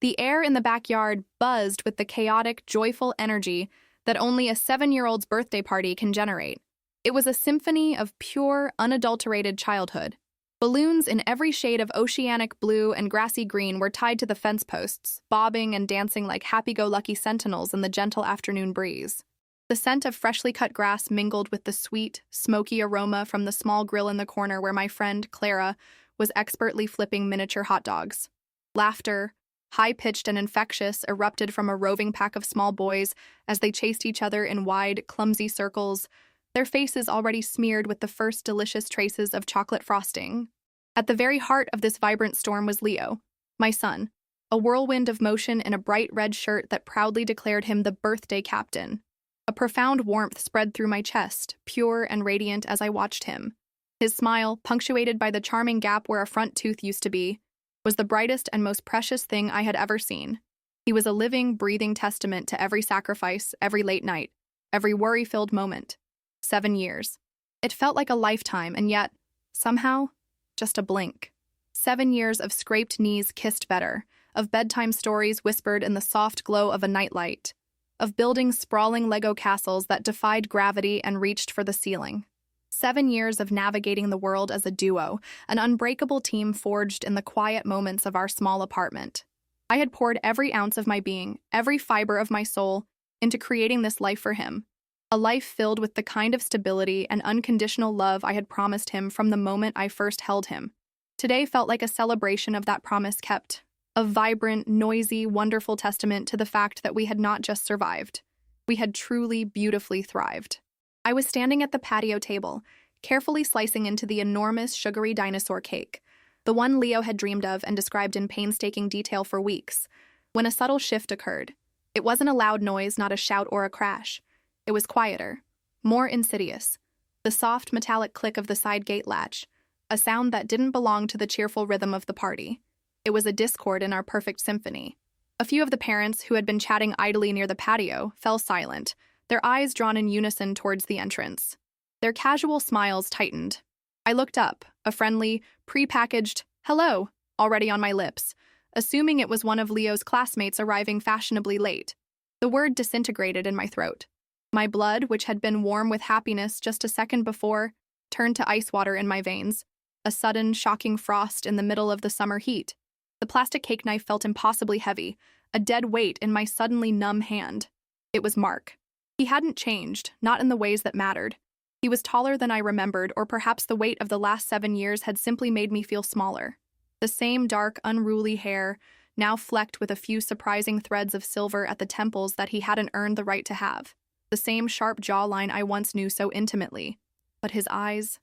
The air in the backyard buzzed with the chaotic, joyful energy that only a 7-year-old's birthday party can generate. It was a symphony of pure, unadulterated childhood. Balloons in every shade of oceanic blue and grassy green were tied to the fence posts, bobbing and dancing like happy-go-lucky sentinels in the gentle afternoon breeze. The scent of freshly cut grass mingled with the sweet, smoky aroma from the small grill in the corner where my friend, Clara, was expertly flipping miniature hot dogs. Laughter, high-pitched and infectious, erupted from a roving pack of small boys as they chased each other in wide, clumsy circles, their faces already smeared with the first delicious traces of chocolate frosting. At the very heart of this vibrant storm was Leo, my son, a whirlwind of motion in a bright red shirt that proudly declared him the birthday captain. A profound warmth spread through my chest, pure and radiant as I watched him. His smile, punctuated by the charming gap where a front tooth used to be, was the brightest and most precious thing I had ever seen. He was a living, breathing testament to every sacrifice, every late night, every worry-filled moment. 7 years. It felt like a lifetime, and yet, somehow, just a blink. 7 years of scraped knees kissed better, of bedtime stories whispered in the soft glow of a nightlight, of building sprawling Lego castles that defied gravity and reached for the ceiling. 7 years of navigating the world as a duo, an unbreakable team forged in the quiet moments of our small apartment. I had poured every ounce of my being, every fiber of my soul, into creating this life for him. A life filled with the kind of stability and unconditional love I had promised him from the moment I first held him. Today felt like a celebration of that promise kept, a vibrant, noisy, wonderful testament to the fact that we had not just survived. We had truly, beautifully thrived. I was standing at the patio table, carefully slicing into the enormous, sugary dinosaur cake, the one Leo had dreamed of and described in painstaking detail for weeks, when a subtle shift occurred. It wasn't a loud noise, not a shout or a crash. It was quieter, more insidious. The soft, metallic click of the side gate latch, a sound that didn't belong to the cheerful rhythm of the party. It was a discord in our perfect symphony. A few of the parents, who had been chatting idly near the patio, fell silent, their eyes drawn in unison towards the entrance. Their casual smiles tightened. I looked up, a friendly, pre-packaged hello already on my lips, assuming it was one of Leo's classmates arriving fashionably late. The word disintegrated in my throat. My blood, which had been warm with happiness just a second before, turned to ice water in my veins, a sudden, shocking frost in the middle of the summer heat. The plastic cake knife felt impossibly heavy, a dead weight in my suddenly numb hand. It was Mark. He hadn't changed, not in the ways that mattered. He was taller than I remembered, or perhaps the weight of the last 7 years had simply made me feel smaller. The same dark, unruly hair, now flecked with a few surprising threads of silver at the temples that he hadn't earned the right to have. The same sharp jawline I once knew so intimately. But his eyes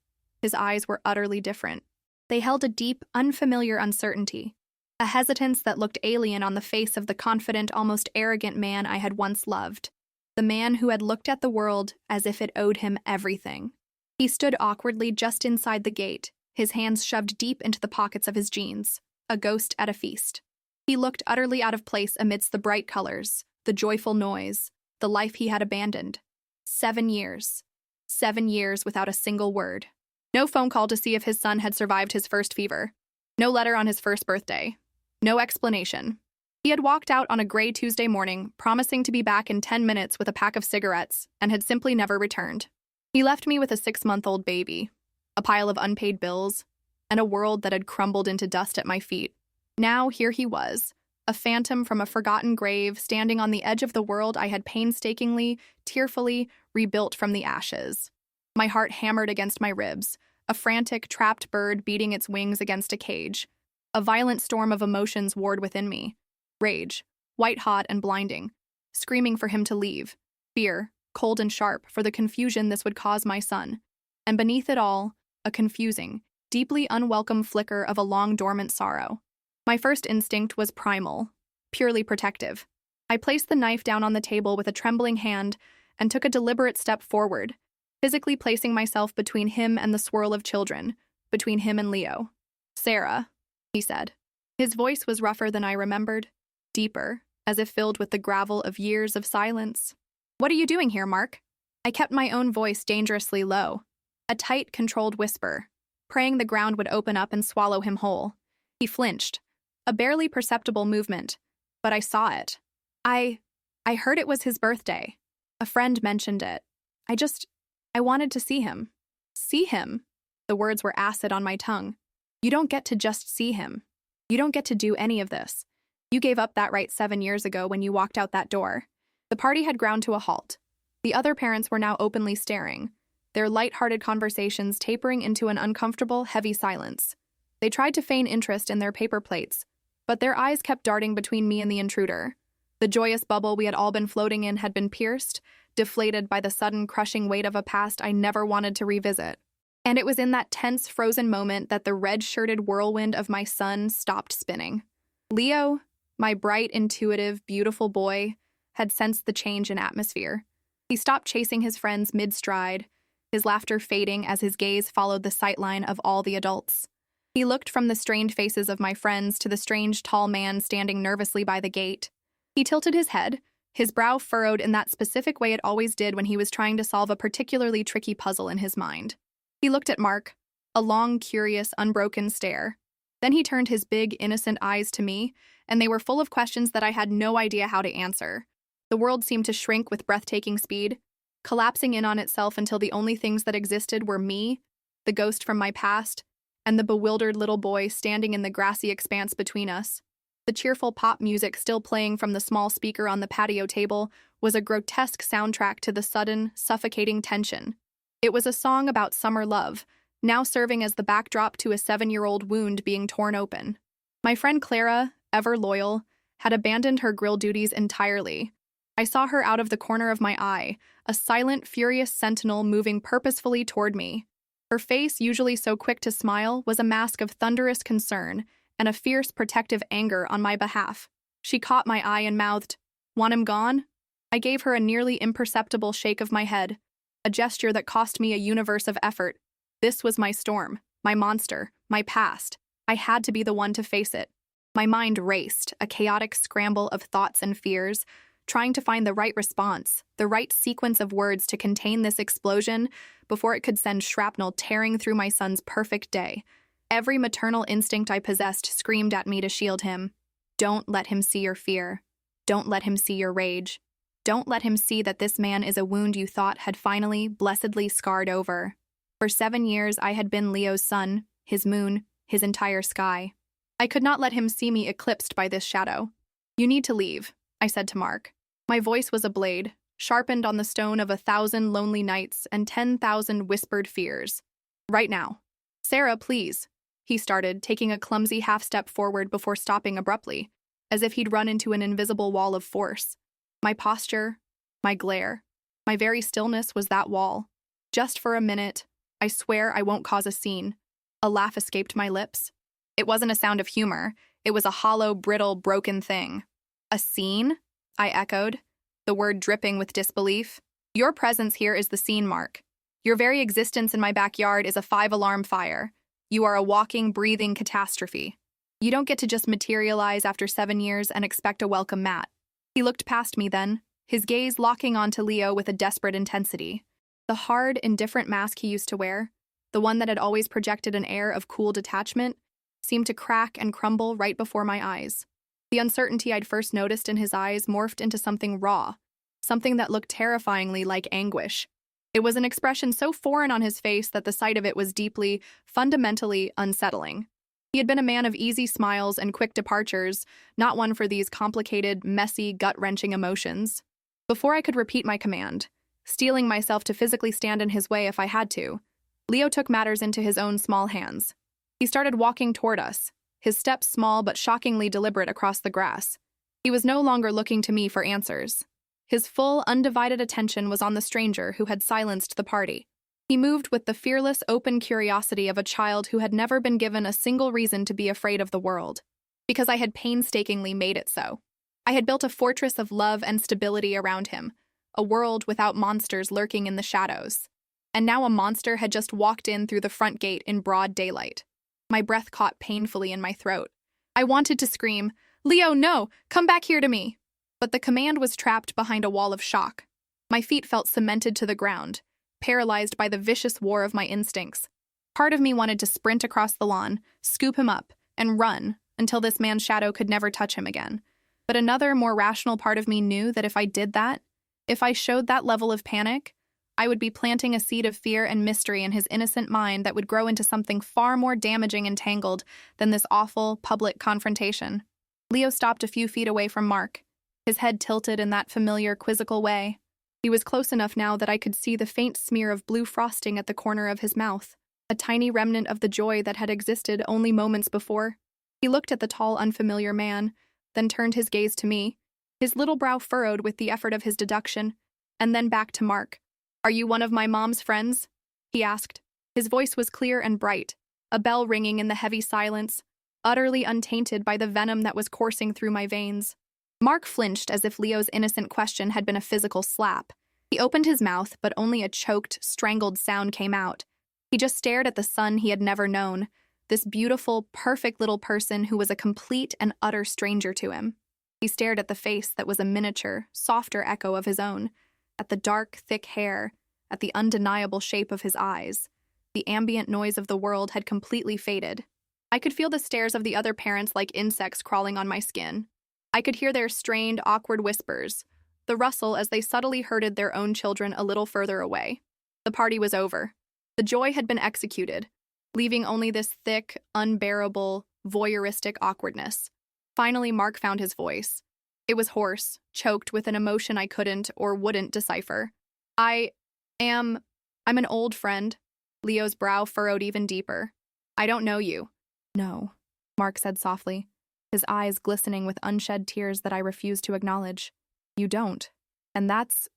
were utterly different. They held a deep, unfamiliar uncertainty, a hesitance that looked alien on the face of the confident, almost arrogant man I had once loved, the man who had looked at the world as if it owed him everything. He stood awkwardly just inside the gate, his hands shoved deep into the pockets of his jeans, a ghost at a feast. He looked utterly out of place amidst the bright colors, the joyful noise, the life he had abandoned. 7 years. 7 years without a single word. No phone call to see if his son had survived his first fever. No letter on his first birthday. No explanation. He had walked out on a gray Tuesday morning, promising to be back in 10 minutes with a pack of cigarettes, and had simply never returned. He left me with a 6-month-old baby, a pile of unpaid bills, and a world that had crumbled into dust at my feet. Now here he was, a phantom from a forgotten grave, standing on the edge of the world I had painstakingly, tearfully rebuilt from the ashes. My heart hammered against my ribs, a frantic, trapped bird beating its wings against a cage. A violent storm of emotions warred within me. Rage, white-hot and blinding, screaming for him to leave. Fear, cold and sharp, for the confusion this would cause my son. And beneath it all, a confusing, deeply unwelcome flicker of a long-dormant sorrow. My first instinct was primal, purely protective. I placed the knife down on the table with a trembling hand and took a deliberate step forward, physically placing myself between him and the swirl of children, between him and Leo. "Sarah," he said. His voice was rougher than I remembered, deeper, as if filled with the gravel of years of silence. "What are you doing here, Mark?" I kept my own voice dangerously low, a tight, controlled whisper, praying the ground would open up and swallow him whole. He flinched, a barely perceptible movement, but I saw it. I heard it was his birthday. A friend mentioned it. I wanted to see him. See him? The words were acid on my tongue. You don't get to just see him. You don't get to do any of this. You gave up that right 7 years ago when you walked out that door. The party had ground to a halt. The other parents were now openly staring, their light-hearted conversations tapering into an uncomfortable, heavy silence. They tried to feign interest in their paper plates, but their eyes kept darting between me and the intruder. The joyous bubble we had all been floating in had been pierced, deflated by the sudden crushing weight of a past I never wanted to revisit. And it was in that tense, frozen moment that the red-shirted whirlwind of my son stopped spinning. Leo, my bright, intuitive, beautiful boy, had sensed the change in atmosphere. He stopped chasing his friends mid-stride, his laughter fading as his gaze followed the sightline of all the adults. He looked from the strained faces of my friends to the strange, tall man standing nervously by the gate. He tilted his head, his brow furrowed in that specific way it always did when he was trying to solve a particularly tricky puzzle in his mind. He looked at Mark, a long, curious, unbroken stare. Then he turned his big, innocent eyes to me, and they were full of questions that I had no idea how to answer. The world seemed to shrink with breathtaking speed, collapsing in on itself until the only things that existed were me, the ghost from my past, and the bewildered little boy standing in the grassy expanse between us. The cheerful pop music still playing from the small speaker on the patio table was a grotesque soundtrack to the sudden, suffocating tension. It was a song about summer love, now serving as the backdrop to a 7-year-old wound being torn open. My friend Clara, ever loyal, had abandoned her grill duties entirely. I saw her out of the corner of my eye, a silent, furious sentinel moving purposefully toward me. Her face, usually so quick to smile, was a mask of thunderous concern and a fierce, protective anger on my behalf. She caught my eye and mouthed, "Want him gone?" I gave her a nearly imperceptible shake of my head, a gesture that cost me a universe of effort. This was my storm, my monster, my past. I had to be the one to face it. My mind raced, a chaotic scramble of thoughts and fears, trying to find the right response, the right sequence of words to contain this explosion before it could send shrapnel tearing through my son's perfect day. Every maternal instinct I possessed screamed at me to shield him. Don't let him see your fear. Don't let him see your rage. Don't let him see that this man is a wound you thought had finally, blessedly scarred over. For 7 years, I had been Leo's sun, his moon, his entire sky. I could not let him see me eclipsed by this shadow. "You need to leave," I said to Mark. My voice was a blade, sharpened on the stone of 1,000 lonely nights and 10,000 whispered fears. "Right now." "Sarah, please," he started, taking a clumsy half-step forward before stopping abruptly, as if he'd run into an invisible wall of force. My posture, my glare, my very stillness was that wall. Just for a minute, I swear I won't cause a scene. A laugh escaped my lips. It wasn't a sound of humor. It was a hollow, brittle, broken thing. "A scene?" I echoed, the word dripping with disbelief. "Your presence here is the scene, Mark. Your very existence in my backyard is a 5-alarm fire. You are a walking, breathing catastrophe. You don't get to just materialize after 7 years and expect a welcome mat." He looked past me then, his gaze locking onto Leo with a desperate intensity. The hard, indifferent mask he used to wear, the one that had always projected an air of cool detachment, seemed to crack and crumble right before my eyes. The uncertainty I'd first noticed in his eyes morphed into something raw, something that looked terrifyingly like anguish. It was an expression so foreign on his face that the sight of it was deeply, fundamentally unsettling. He had been a man of easy smiles and quick departures, not one for these complicated, messy, gut-wrenching emotions. Before I could repeat my command, steeling myself to physically stand in his way if I had to, Leo took matters into his own small hands. He started walking toward us, his steps small but shockingly deliberate across the grass. He was no longer looking to me for answers. His full, undivided attention was on the stranger who had silenced the party. He moved with the fearless, open curiosity of a child who had never been given a single reason to be afraid of the world, because I had painstakingly made it so. I had built a fortress of love and stability around him, a world without monsters lurking in the shadows. And now a monster had just walked in through the front gate in broad daylight. My breath caught painfully in my throat. I wanted to scream, "Leo, no! Come back here to me!" But the command was trapped behind a wall of shock. My feet felt cemented to the ground, paralyzed by the vicious war of my instincts. Part of me wanted to sprint across the lawn, scoop him up, and run until this man's shadow could never touch him again. But another, more rational part of me knew that if I did that, if I showed that level of panic, I would be planting a seed of fear and mystery in his innocent mind that would grow into something far more damaging and tangled than this awful public confrontation. Leo stopped a few feet away from Mark, his head tilted in that familiar, quizzical way. He was close enough now that I could see the faint smear of blue frosting at the corner of his mouth, a tiny remnant of the joy that had existed only moments before. He looked at the tall, unfamiliar man, then turned his gaze to me, his little brow furrowed with the effort of his deduction, and then back to Mark. "Are you one of my mom's friends?" he asked. His voice was clear and bright, a bell ringing in the heavy silence, utterly untainted by the venom that was coursing through my veins. Mark flinched as if Leo's innocent question had been a physical slap. He opened his mouth, but only a choked, strangled sound came out. He just stared at the son he had never known, this beautiful, perfect little person who was a complete and utter stranger to him. He stared at the face that was a miniature, softer echo of his own, at the dark, thick hair, at the undeniable shape of his eyes. The ambient noise of the world had completely faded. I could feel the stares of the other parents like insects crawling on my skin. I could hear their strained, awkward whispers, the rustle as they subtly herded their own children a little further away. The party was over. The joy had been executed, leaving only this thick, unbearable, voyeuristic awkwardness. Finally, Mark found his voice. It was hoarse, choked with an emotion I couldn't or wouldn't decipher. I'm an old friend." Leo's brow furrowed even deeper. "I don't know you." "No," Mark said softly, his eyes glistening with unshed tears that I refused to acknowledge. "You don't. And that's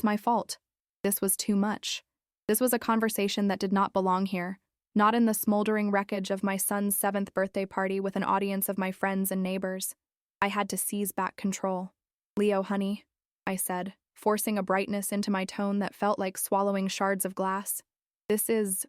my fault. This was too much. This was a conversation that did not belong here, not in the smoldering wreckage of my son's 7th birthday party with an audience of my friends and neighbors. I had to seize back control. "Leo, honey," I said, forcing a brightness into my tone that felt like swallowing shards of glass. "This is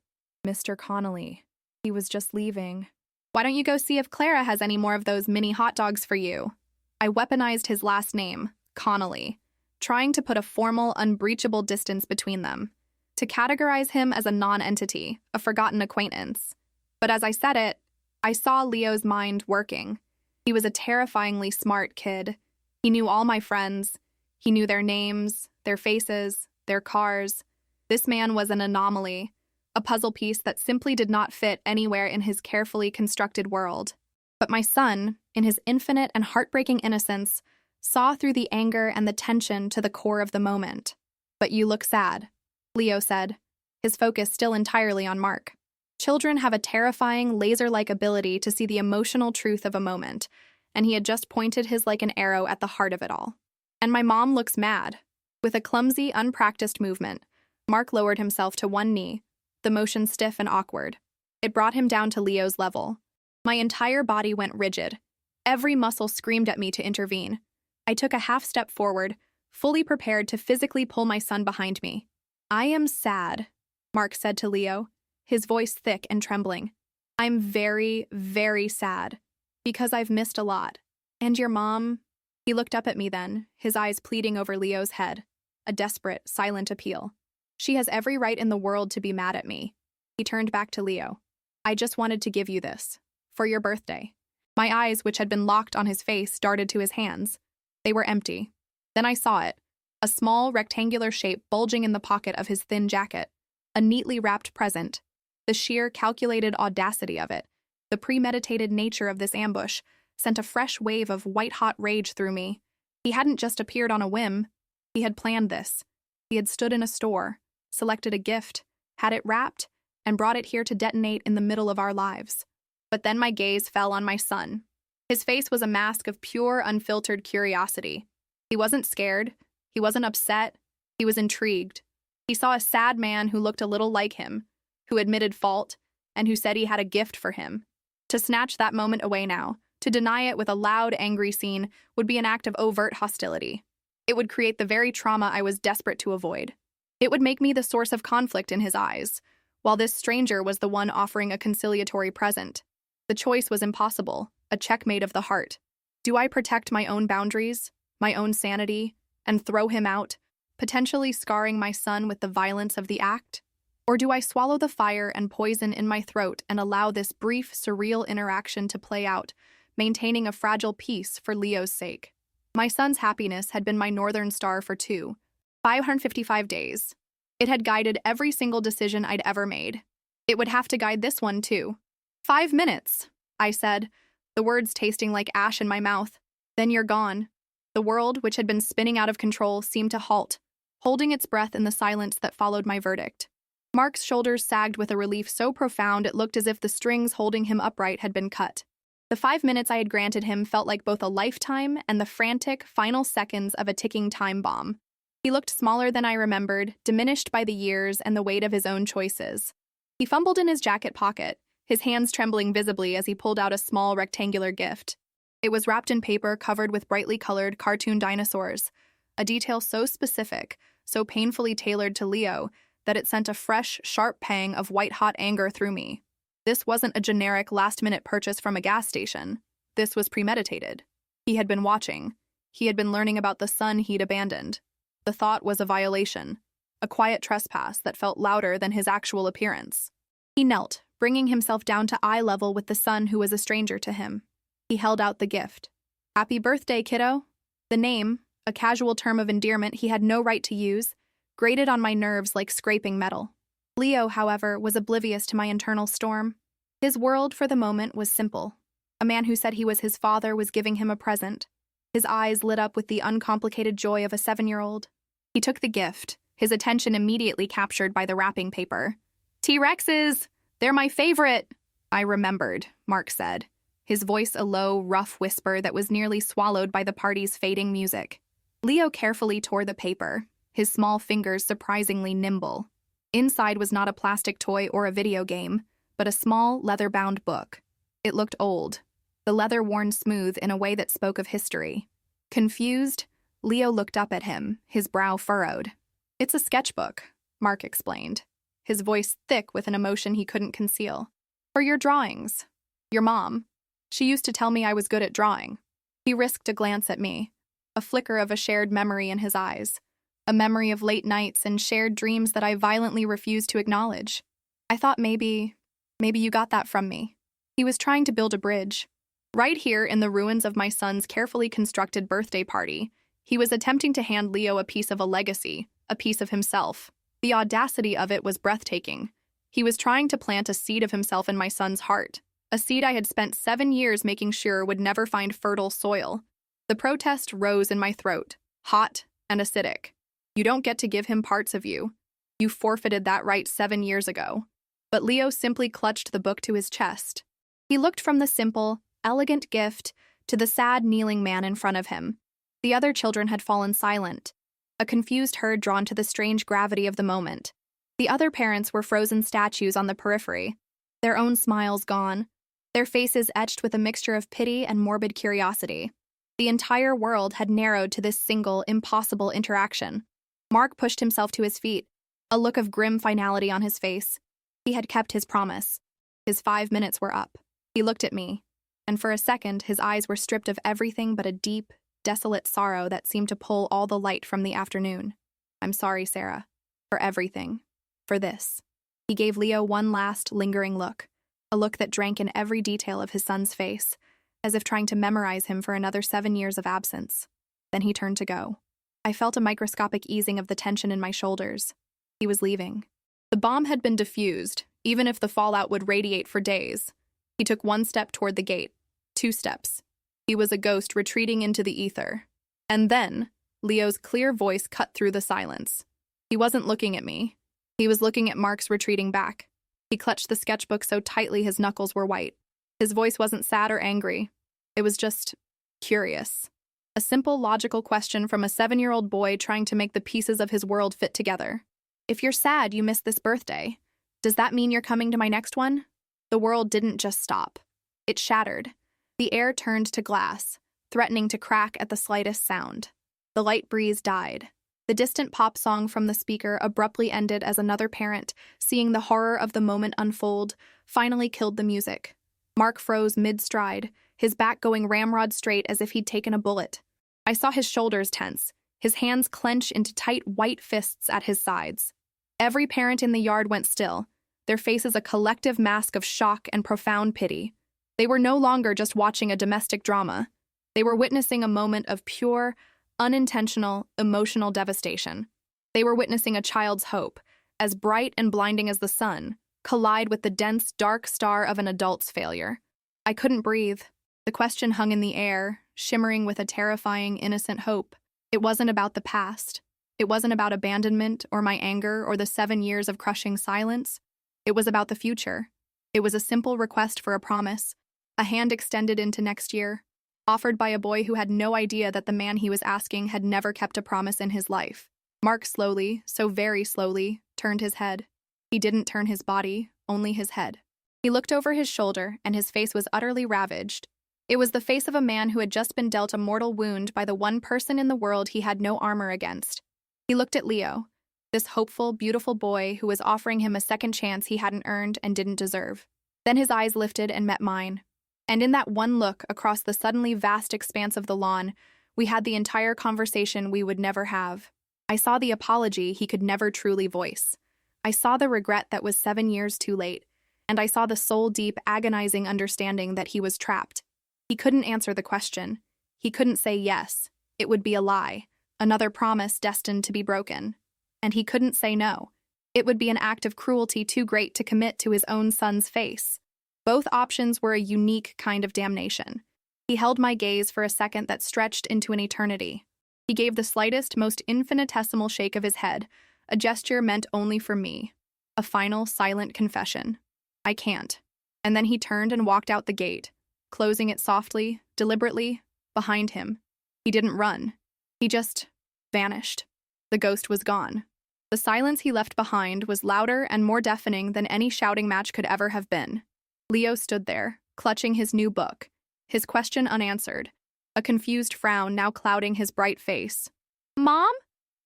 Mr. Connolly. He was just leaving." "Why don't you go see if Clara has any more of those mini hot dogs for you?" I weaponized his last name, Connolly, trying to put a formal, unbreachable distance between them, to categorize him as a non-entity, a forgotten acquaintance. But as I said it, I saw Leo's mind working. He was a terrifyingly smart kid. He knew all my friends. He knew their names, their faces, their cars. This man was an anomaly, a puzzle piece that simply did not fit anywhere in his carefully constructed world. But my son, in his infinite and heartbreaking innocence, saw through the anger and the tension to the core of the moment. "But you look sad," Leo said, his focus still entirely on Mark. Children have a terrifying, laser-like ability to see the emotional truth of a moment, and he had just pointed his like an arrow at the heart of it all. "And my mom looks mad." With a clumsy, unpracticed movement, Mark lowered himself to one knee, the motion stiff and awkward. It brought him down to Leo's level. My entire body went rigid. Every muscle screamed at me to intervene. I took a half step forward, fully prepared to physically pull my son behind me. "I am sad," Mark said to Leo, his voice thick and trembling. "I'm very, very sad, because I've missed a lot. And your mom?" He looked up at me then, his eyes pleading over Leo's head, a desperate, silent appeal. "She has every right in the world to be mad at me." He turned back to Leo. "I just wanted to give you this, for your birthday." My eyes, which had been locked on his face, darted to his hands. They were empty. Then I saw it, a small, rectangular shape bulging in the pocket of his thin jacket, a neatly wrapped present. The sheer, calculated audacity of it, the premeditated nature of this ambush, sent a fresh wave of white-hot rage through me. He hadn't just appeared on a whim. He had planned this. He had stood in a store, selected a gift, had it wrapped, and brought it here to detonate in the middle of our lives. But then my gaze fell on my son. His face was a mask of pure, unfiltered curiosity. He wasn't scared. He wasn't upset. He was intrigued. He saw a sad man who looked a little like him, who admitted fault, and who said he had a gift for him. To snatch that moment away now, to deny it with a loud, angry scene, would be an act of overt hostility. It would create the very trauma I was desperate to avoid. It would make me the source of conflict in his eyes, while this stranger was the one offering a conciliatory present. The choice was impossible, a checkmate of the heart. Do I protect my own boundaries, my own sanity, and throw him out, potentially scarring my son with the violence of the act? Or do I swallow the fire and poison in my throat and allow this brief, surreal interaction to play out, maintaining a fragile peace for Leo's sake? My son's happiness had been my northern star for 555 days. It had guided every single decision I'd ever made. It would have to guide this one, too. 5 minutes, I said, the words tasting like ash in my mouth. Then you're gone. The world, which had been spinning out of control, seemed to halt, holding its breath in the silence that followed my verdict. Mark's shoulders sagged with a relief so profound it looked as if the strings holding him upright had been cut. The 5 minutes I had granted him felt like both a lifetime and the frantic, final seconds of a ticking time bomb. He looked smaller than I remembered, diminished by the years and the weight of his own choices. He fumbled in his jacket pocket, his hands trembling visibly as he pulled out a small rectangular gift. It was wrapped in paper covered with brightly colored cartoon dinosaurs, a detail so specific, so painfully tailored to Leo, that it sent a fresh, sharp pang of white-hot anger through me. This wasn't a generic last-minute purchase from a gas station. This was premeditated. He had been watching. He had been learning about the son he'd abandoned. The thought was a violation, a quiet trespass that felt louder than his actual appearance. He knelt, bringing himself down to eye level with the son who was a stranger to him. He held out the gift. "Happy birthday, kiddo." The name, a casual term of endearment he had no right to use, grated on my nerves like scraping metal. Leo, however, was oblivious to my internal storm. His world, for the moment, was simple. A man who said he was his father was giving him a present. His eyes lit up with the uncomplicated joy of a 7-year-old. He took the gift, his attention immediately captured by the wrapping paper. "T-Rexes! They're my favorite!" "I remembered," Mark said, his voice a low, rough whisper that was nearly swallowed by the party's fading music. Leo carefully tore the paper, his small fingers surprisingly nimble. Inside was not a plastic toy or a video game, but a small, leather-bound book. It looked old, the leather worn smooth in a way that spoke of history. Confused, Leo looked up at him, his brow furrowed. "It's a sketchbook," Mark explained, his voice thick with an emotion he couldn't conceal. "For your drawings. Your mom. She used to tell me I was good at drawing." He risked a glance at me, a flicker of a shared memory in his eyes, a memory of late nights and shared dreams that I violently refused to acknowledge. "I thought maybe you got that from me." He was trying to build a bridge. Right here in the ruins of my son's carefully constructed birthday party, he was attempting to hand Leo a piece of a legacy, a piece of himself. The audacity of it was breathtaking. He was trying to plant a seed of himself in my son's heart, a seed I had spent 7 years making sure would never find fertile soil. The protest rose in my throat, hot and acidic. You don't get to give him parts of you. You forfeited that right 7 years ago. But Leo simply clutched the book to his chest. He looked from the simple, elegant gift to the sad, kneeling man in front of him. The other children had fallen silent, a confused herd drawn to the strange gravity of the moment. The other parents were frozen statues on the periphery, their own smiles gone, their faces etched with a mixture of pity and morbid curiosity. The entire world had narrowed to this single, impossible interaction. Mark pushed himself to his feet, a look of grim finality on his face. He had kept his promise. His 5 minutes were up. He looked at me, and for a second his eyes were stripped of everything but a deep, desolate sorrow that seemed to pull all the light from the afternoon. "I'm sorry, Sarah. For everything. For this." He gave Leo one last, lingering look, a look that drank in every detail of his son's face, as if trying to memorize him for another 7 years of absence. Then he turned to go. I felt a microscopic easing of the tension in my shoulders. He was leaving. The bomb had been defused, even if the fallout would radiate for days. He took 1 step toward the gate, 2 steps. He was a ghost retreating into the ether. And then, Leo's clear voice cut through the silence. He wasn't looking at me. He was looking at Mark's retreating back. He clutched the sketchbook so tightly his knuckles were white. His voice wasn't sad or angry. It was just curious. A simple, logical question from a 7-year-old boy trying to make the pieces of his world fit together. "If you're sad you missed this birthday, does that mean you're coming to my next one?" The world didn't just stop. It shattered. The air turned to glass, threatening to crack at the slightest sound. The light breeze died. The distant pop song from the speaker abruptly ended as another parent, seeing the horror of the moment unfold, finally killed the music. Mark froze mid-stride, his back going ramrod straight as if he'd taken a bullet. I saw his shoulders tense, his hands clench into tight white fists at his sides. Every parent in the yard went still, their faces a collective mask of shock and profound pity. They were no longer just watching a domestic drama. They were witnessing a moment of pure, unintentional, emotional devastation. They were witnessing a child's hope, as bright and blinding as the sun, collide with the dense, dark star of an adult's failure. I couldn't breathe. The question hung in the air, shimmering with a terrifying, innocent hope. It wasn't about the past. It wasn't about abandonment or my anger or the 7 years of crushing silence. It was about the future. It was a simple request for a promise, a hand extended into next year, offered by a boy who had no idea that the man he was asking had never kept a promise in his life. Mark slowly, so very slowly, turned his head. He didn't turn his body, only his head. He looked over his shoulder, and his face was utterly ravaged. It was the face of a man who had just been dealt a mortal wound by the one person in the world he had no armor against. He looked at Leo, this hopeful, beautiful boy who was offering him a second chance he hadn't earned and didn't deserve. Then his eyes lifted and met mine. And in that one look across the suddenly vast expanse of the lawn, we had the entire conversation we would never have. I saw the apology he could never truly voice. I saw the regret that was 7 years too late, and I saw the soul-deep, agonizing understanding that he was trapped. He couldn't answer the question. He couldn't say yes. It would be a lie, another promise destined to be broken. And he couldn't say no. It would be an act of cruelty too great to commit to his own son's face. Both options were a unique kind of damnation. He held my gaze for a second that stretched into an eternity. He gave the slightest, most infinitesimal shake of his head, a gesture meant only for me. A final, silent confession. I can't. And then he turned and walked out the gate, closing it softly, deliberately, behind him. He didn't run. He just vanished. The ghost was gone. The silence he left behind was louder and more deafening than any shouting match could ever have been. Leo stood there, clutching his new book, his question unanswered, a confused frown now clouding his bright face. "Mom?"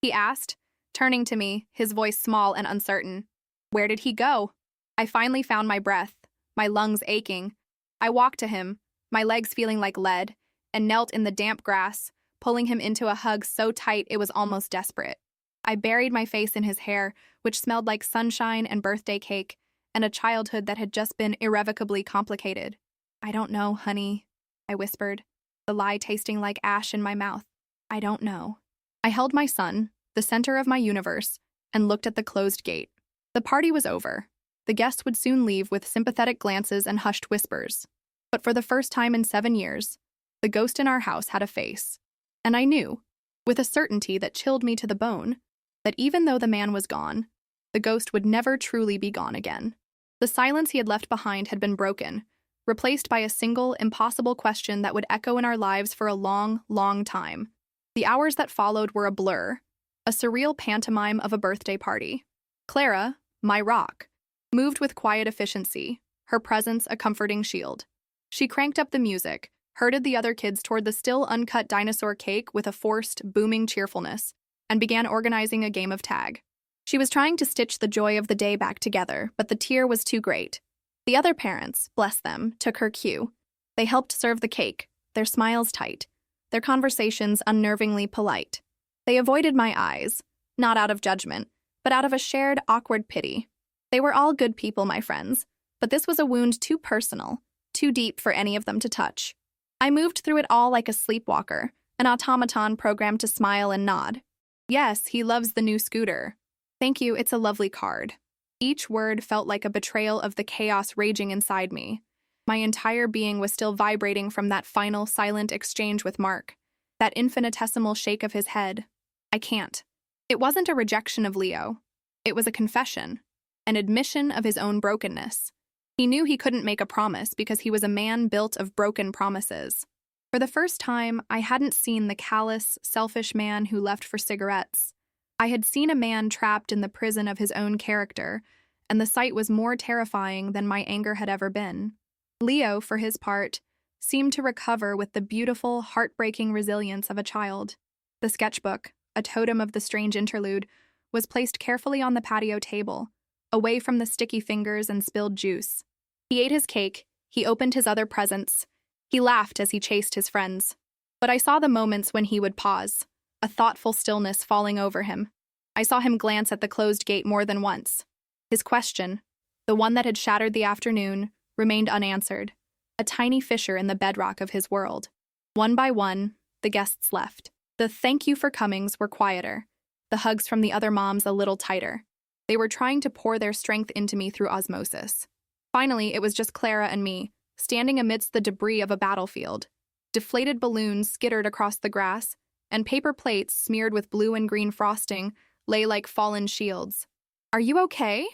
he asked, turning to me, his voice small and uncertain. "Where did he go?" I finally found my breath, my lungs aching. I walked to him, my legs feeling like lead, and knelt in the damp grass, pulling him into a hug so tight it was almost desperate. I buried my face in his hair, which smelled like sunshine and birthday cake, and a childhood that had just been irrevocably complicated. "I don't know, honey," I whispered, the lie tasting like ash in my mouth. "I don't know." I held my son, the center of my universe, and looked at the closed gate. The party was over. The guests would soon leave with sympathetic glances and hushed whispers. But for the first time in 7 years, the ghost in our house had a face. And I knew, with a certainty that chilled me to the bone, that even though the man was gone, the ghost would never truly be gone again. The silence he had left behind had been broken, replaced by a single, impossible question that would echo in our lives for a long, long time. The hours that followed were a blur, a surreal pantomime of a birthday party. Clara, my rock, moved with quiet efficiency, her presence a comforting shield. She cranked up the music, herded the other kids toward the still uncut dinosaur cake with a forced, booming cheerfulness, and began organizing a game of tag. She was trying to stitch the joy of the day back together, but the tear was too great. The other parents, bless them, took her cue. They helped serve the cake, their smiles tight, their conversations unnervingly polite. They avoided my eyes, not out of judgment, but out of a shared, awkward pity. They were all good people, my friends, but this was a wound too personal, too deep for any of them to touch. I moved through it all like a sleepwalker, an automaton programmed to smile and nod. "Yes, he loves the new scooter. Thank you, it's a lovely card." Each word felt like a betrayal of the chaos raging inside me. My entire being was still vibrating from that final, silent exchange with Mark, that infinitesimal shake of his head. I can't. It wasn't a rejection of Leo. It was a confession, an admission of his own brokenness. He knew he couldn't make a promise because he was a man built of broken promises. For the first time, I hadn't seen the callous, selfish man who left for cigarettes. I had seen a man trapped in the prison of his own character, and the sight was more terrifying than my anger had ever been. Leo, for his part, seemed to recover with the beautiful, heartbreaking resilience of a child. The sketchbook, a totem of the strange interlude, was placed carefully on the patio table, away from the sticky fingers and spilled juice. He ate his cake, he opened his other presents, he laughed as he chased his friends. But I saw the moments when he would pause, a thoughtful stillness falling over him. I saw him glance at the closed gate more than once. His question, the one that had shattered the afternoon, remained unanswered, a tiny fissure in the bedrock of his world. One by one, the guests left. The thank you for comings were quieter, the hugs from the other moms a little tighter. They were trying to pour their strength into me through osmosis. Finally, it was just Clara and me, standing amidst the debris of a battlefield. Deflated balloons skittered across the grass, and paper plates smeared with blue and green frosting lay like fallen shields. "Are you okay?"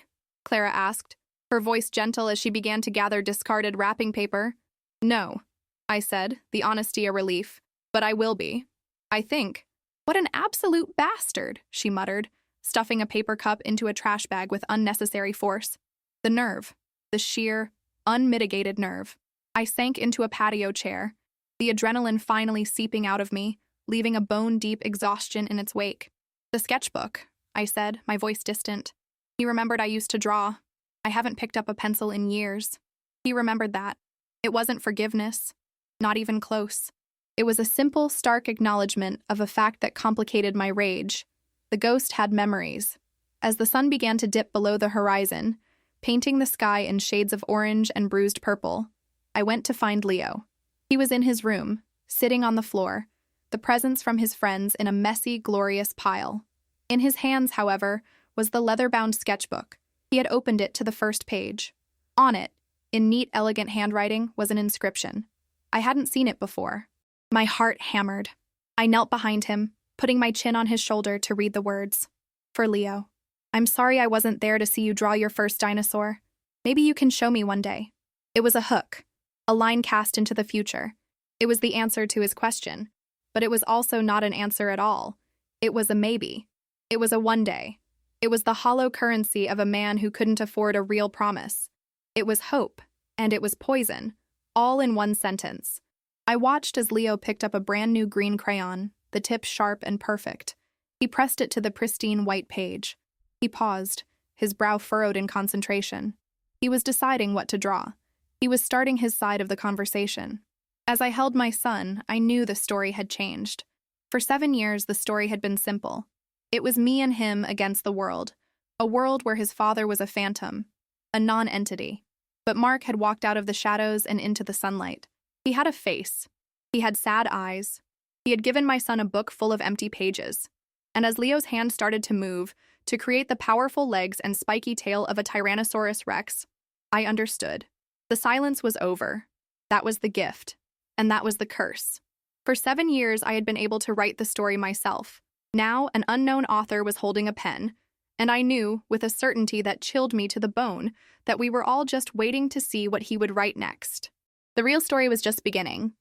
Clara asked, her voice gentle as she began to gather discarded wrapping paper. "No," I said, the honesty a relief, "but I will be. I think." "What an absolute bastard," she muttered, stuffing a paper cup into a trash bag with unnecessary force. The nerve. The sheer, unmitigated nerve. I sank into a patio chair, the adrenaline finally seeping out of me, leaving a bone-deep exhaustion in its wake. "The sketchbook," I said, my voice distant. He remembered I used to draw. I haven't picked up a pencil in years. He remembered that. It wasn't forgiveness. Not even close. It was a simple, stark acknowledgement of a fact that complicated my rage. The ghost had memories. As the sun began to dip below the horizon, painting the sky in shades of orange and bruised purple, I went to find Leo. He was in his room, sitting on the floor, the presents from his friends in a messy, glorious pile. In his hands, however, was the leather-bound sketchbook. He had opened it to the first page. On it, in neat, elegant handwriting, was an inscription. I hadn't seen it before. My heart hammered. I knelt behind him, putting my chin on his shoulder to read the words. "For Leo. I'm sorry I wasn't there to see you draw your first dinosaur. Maybe you can show me one day." It was a hook, a line cast into the future. It was the answer to his question, but it was also not an answer at all. It was a maybe. It was a one day. It was the hollow currency of a man who couldn't afford a real promise. It was hope, and it was poison, all in one sentence. I watched as Leo picked up a brand new green crayon, the tip sharp and perfect. He pressed it to the pristine white page. He paused, his brow furrowed in concentration. He was deciding what to draw. He was starting his side of the conversation. As I held my son, I knew the story had changed. For 7 years, the story had been simple. It was me and him against the world, a world where his father was a phantom, a non-entity. But Mark had walked out of the shadows and into the sunlight. He had a face. He had sad eyes. He had given my son a book full of empty pages. And as Leo's hand started to move, to create the powerful legs and spiky tail of a Tyrannosaurus Rex, I understood. The silence was over. That was the gift. And that was the curse. For 7 years, I had been able to write the story myself. Now, an unknown author was holding a pen, and I knew, with a certainty that chilled me to the bone, that we were all just waiting to see what he would write next. The real story was just beginning.